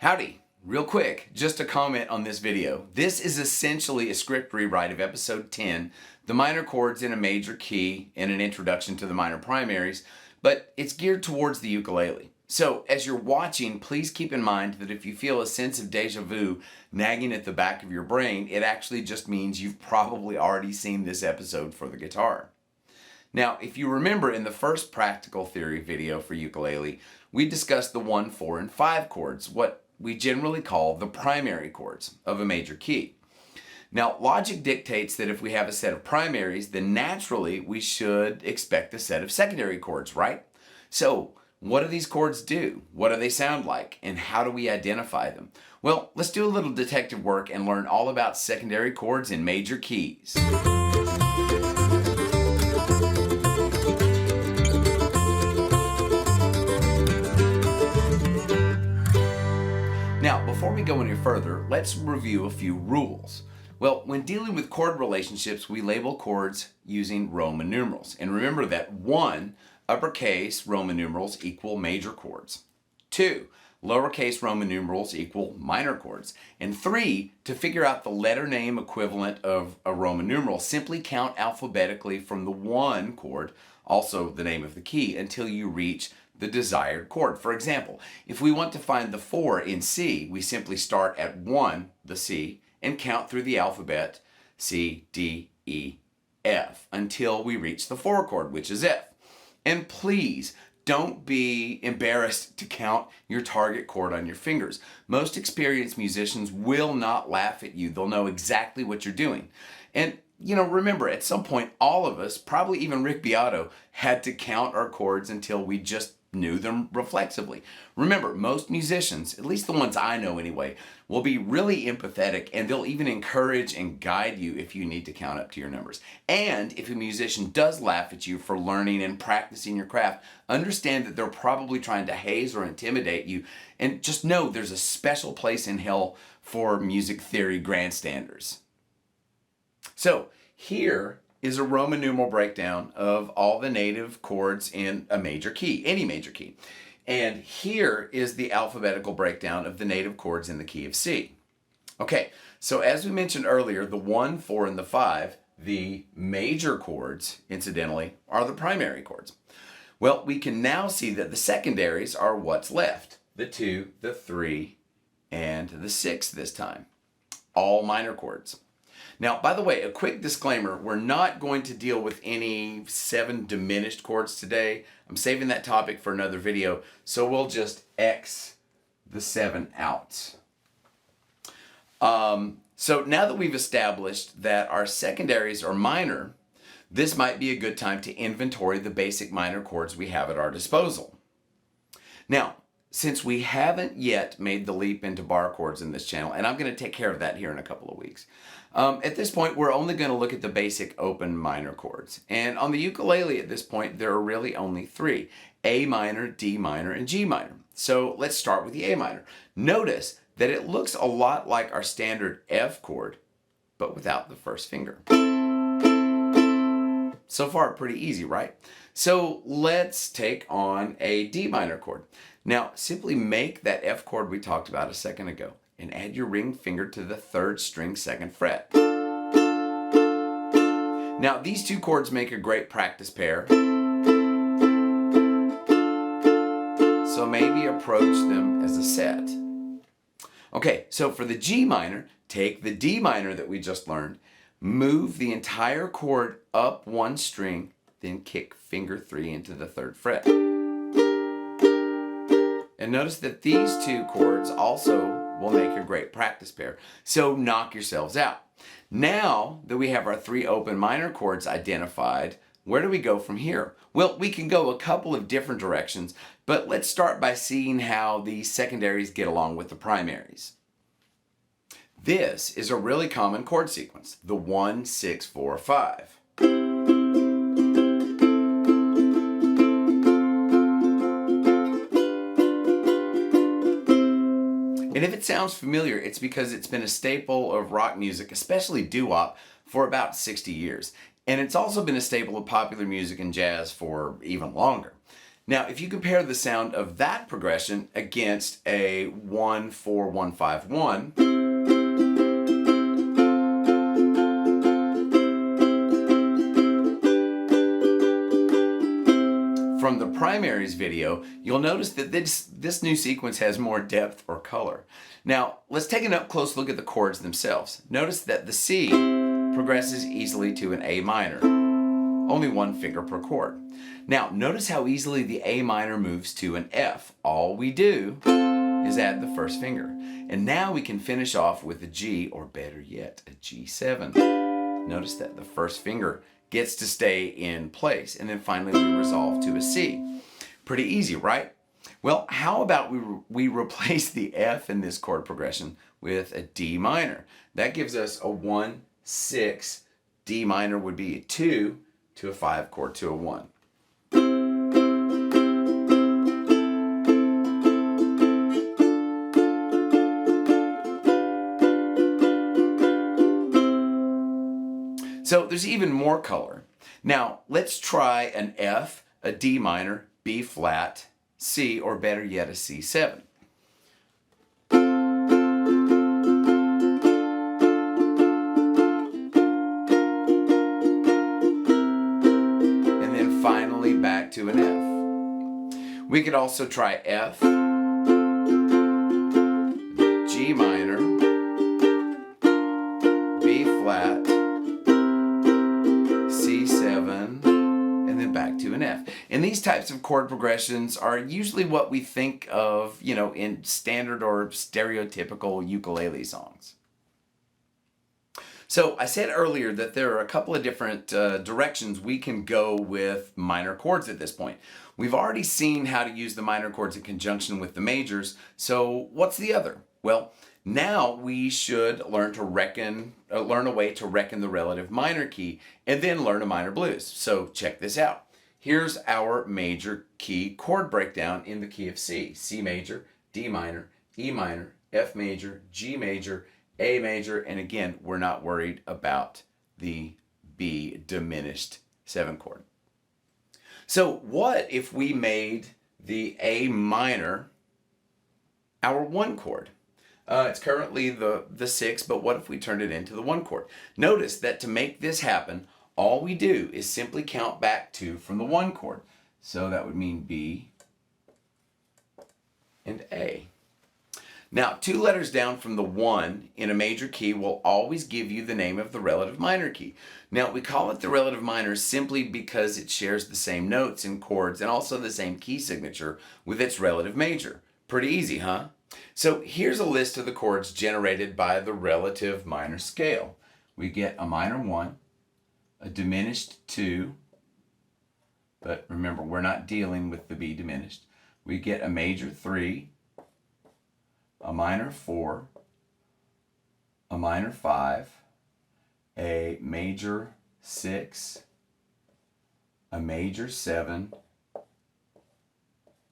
Howdy! Real quick, just a comment on this video. This is essentially a script rewrite of episode 10, the minor chords in a major key and an introduction to the minor primaries, but it's geared towards the ukulele. So as you're watching, please keep in mind that if you feel a sense of deja vu nagging at the back of your brain, it actually just means you've probably already seen this episode for the guitar. Now, if you remember in the first practical theory video for ukulele, we discussed the 1, 4, and 5 chords, what we generally call the primary chords of a major key. Now, logic dictates that if we have a set of primaries, then naturally we should expect a set of secondary chords, right? So, what do these chords do? What do they sound like? And how do we identify them? Well, let's do a little detective work and learn all about secondary chords in major keys. Now, before we go any further, let's review a few rules. Well, when dealing with chord relationships, we label chords using Roman numerals. And remember that 1, uppercase Roman numerals equal major chords. 2, lowercase Roman numerals equal minor chords. And 3, to figure out the letter name equivalent of a Roman numeral, simply count alphabetically from the 1 chord, also the name of the key, until you reach the desired chord. For example, if we want to find the 4 in C, we simply start at 1, the C, and count through the alphabet C, D, E, F, until we reach the 4 chord, which is F. And please, don't be embarrassed to count your target chord on your fingers. Most experienced musicians will not laugh at you. They'll know exactly what you're doing. And remember, at some point, all of us, probably even Rick Beato, had to count our chords until we just knew them reflexively. Remember, most musicians, at least the ones I know anyway, will be really empathetic, and they'll even encourage and guide you if you need to count up to your numbers. And if a musician does laugh at you for learning and practicing your craft, understand that they're probably trying to haze or intimidate you, and just know there's a special place in hell for music theory grandstanders. So here is a Roman numeral breakdown of all the native chords in a major key, any major key. And here is the alphabetical breakdown of the native chords in the key of C. Okay, so as we mentioned earlier, the 1, 4, and the 5, the major chords, incidentally, are the primary chords. Well, we can now see that the secondaries are what's left. The 2, the 3, and the 6 this time. All minor chords. Now, by the way, a quick disclaimer, we're not going to deal with any 7 diminished chords today. I'm saving that topic for another video, so we'll just X the 7 out. So now that we've established that our secondaries are minor, this might be a good time to inventory the basic minor chords we have at our disposal. Now, since we haven't yet made the leap into bar chords in this channel, and I'm going to take care of that here in a couple of weeks, at this point we're only going to look at the basic open minor chords. And on the ukulele at this point there are really only 3, A minor, D minor, and G minor. So let's start with the A minor. Notice that it looks a lot like our standard F chord, but without the first finger. So far pretty easy, right? So let's take on a D minor chord. Now, simply make that F chord we talked about a second ago and add your ring finger to the 3rd string 2nd fret. Now, these 2 chords make a great practice pair, so maybe approach them as a set. Okay, so for the G minor, take the D minor that we just learned, move the entire chord up 1 string, then kick finger 3 into the 3rd fret. And notice that these 2 chords also will make a great practice pair. So knock yourselves out. Now that we have our 3 open minor chords identified, where do we go from here? Well, we can go a couple of different directions, but let's start by seeing how the secondaries get along with the primaries. This is a really common chord sequence, the 1, 6, 4, 5. And if it sounds familiar, it's because it's been a staple of rock music, especially doo-wop, for about 60 years. And it's also been a staple of popular music and jazz for even longer. Now, if you compare the sound of that progression against a 1-4-1-5-1, from the primaries video, you'll notice that this new sequence has more depth or color. Now, let's take an up-close look at the chords themselves. Notice that the C progresses easily to an A minor, only one finger per chord. Now, notice how easily the A minor moves to an F. All we do is add the first finger. And now we can finish off with a G, or better yet, a G7. Notice that the first finger gets to stay in place, and then finally we resolve to a C. Pretty easy, right? Well, how about we replace the F in this chord progression with a D minor? That gives us a 1-6. D minor would be a 2 to a 5 chord to a 1. So there's even more color. Now let's try an F, a D minor, B flat, C, or better yet, a C7. And then finally back to an F. We could also try F, G minor, B flat, C7, and then back to an F. And these types of chord progressions are usually what we think of, in standard or stereotypical ukulele songs. So I said earlier that there are a couple of different directions we can go with minor chords at this point. We've already seen how to use the minor chords in conjunction with the majors, so what's the other? Well, now we should learn a way to reckon the relative minor key, and then learn a minor blues. So check this out. Here's our major key chord breakdown in the key of C. C major, D minor, E minor, F major, G major, A major, and again, we're not worried about the B diminished 7 chord. So what if we made the A minor our 1 chord? It's currently the 6, but what if we turned it into the 1 chord? Notice that to make this happen, all we do is simply count back 2 from the 1 chord. So that would mean B and A. Now, 2 letters down from the 1 in a major key will always give you the name of the relative minor key. Now, we call it the relative minor simply because it shares the same notes and chords and also the same key signature with its relative major. Pretty easy, huh? So here's a list of the chords generated by the relative minor scale. We get a minor 1, a diminished 2, but remember, we're not dealing with the B diminished. We get a major 3, a minor 4, a minor 5, a major 6, a major 7,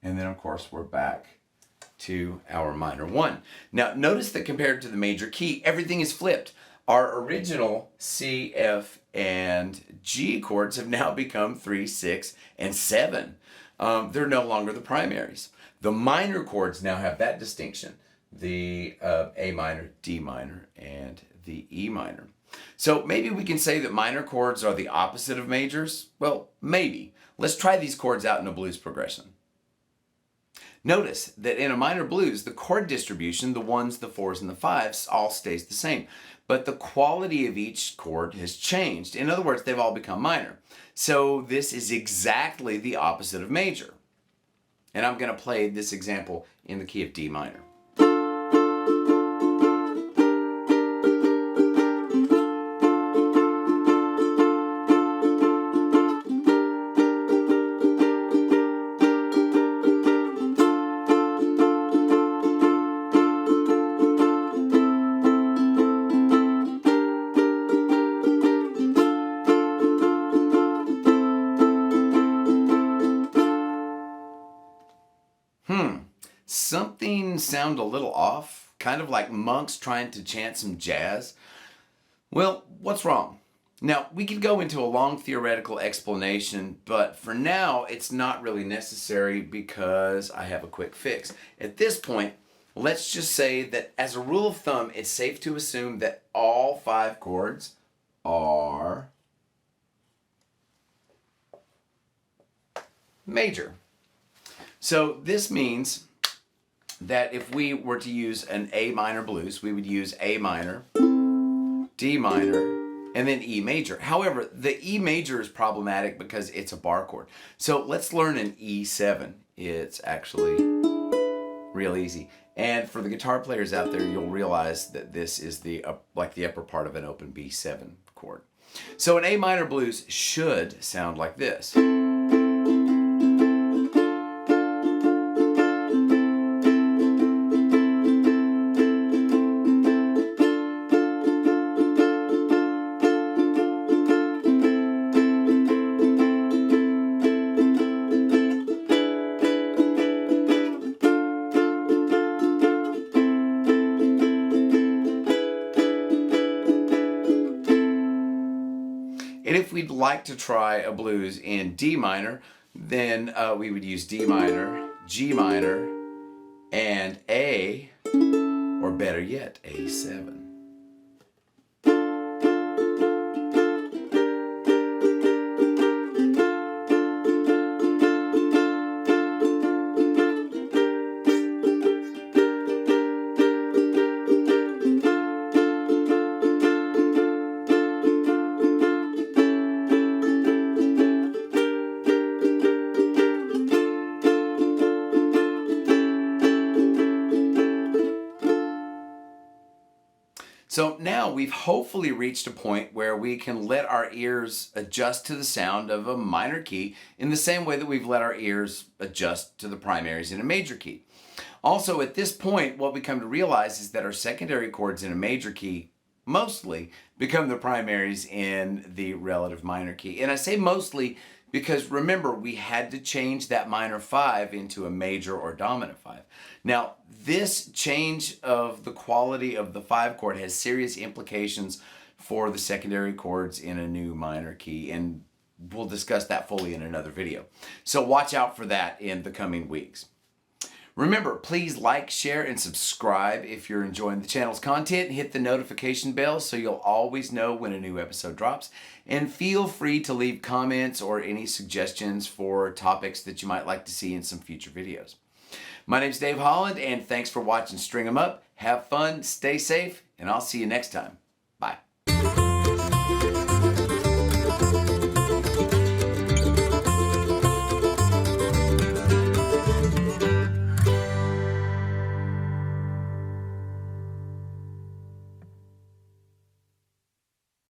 and then of course we're back to our minor 1. Now notice that compared to the major key, everything is flipped. Our original C, F, and G chords have now become 3, 6, and 7. They're no longer the primaries. The minor chords now have that distinction. The A minor, D minor, and the E minor. So maybe we can say that minor chords are the opposite of majors? Well, maybe. Let's try these chords out in a blues progression. Notice that in a minor blues, the chord distribution, the 1s, the 4s, and the 5s, all stays the same. But the quality of each chord has changed. In other words, they've all become minor. So this is exactly the opposite of major. And I'm going to play this example in the key of D minor. Something sound a little off, kind of like monks trying to chant some jazz. Well, what's wrong? Now, we could go into a long theoretical explanation, but for now, it's not really necessary because I have a quick fix. At this point, let's just say that as a rule of thumb, it's safe to assume that all 5 chords are major. So this means that if we were to use an A minor blues, we would use A minor, D minor, and then E major. However, the E major is problematic because it's a bar chord. So let's learn an E7. It's actually real easy. And for the guitar players out there, you'll realize that this is like the upper part of an open B7 chord. So an A minor blues should sound like this. And if we'd like to try a blues in D minor, then we would use D minor, G minor, and A, or better yet, A7. So now we've hopefully reached a point where we can let our ears adjust to the sound of a minor key in the same way that we've let our ears adjust to the primaries in a major key. Also, at this point, what we come to realize is that our secondary chords in a major key mostly become the primaries in the relative minor key. And I say mostly because remember, we had to change that minor 5 into a major or dominant 5. Now, this change of the quality of the 5 chord has serious implications for the secondary chords in a new minor key, and we'll discuss that fully in another video. So watch out for that in the coming weeks. Remember, please like, share, and subscribe if you're enjoying the channel's content. Hit the notification bell so you'll always know when a new episode drops. And feel free to leave comments or any suggestions for topics that you might like to see in some future videos. My name's Dave Holland, and thanks for watching String 'em Up. Have fun, stay safe, and I'll see you next time. Bye.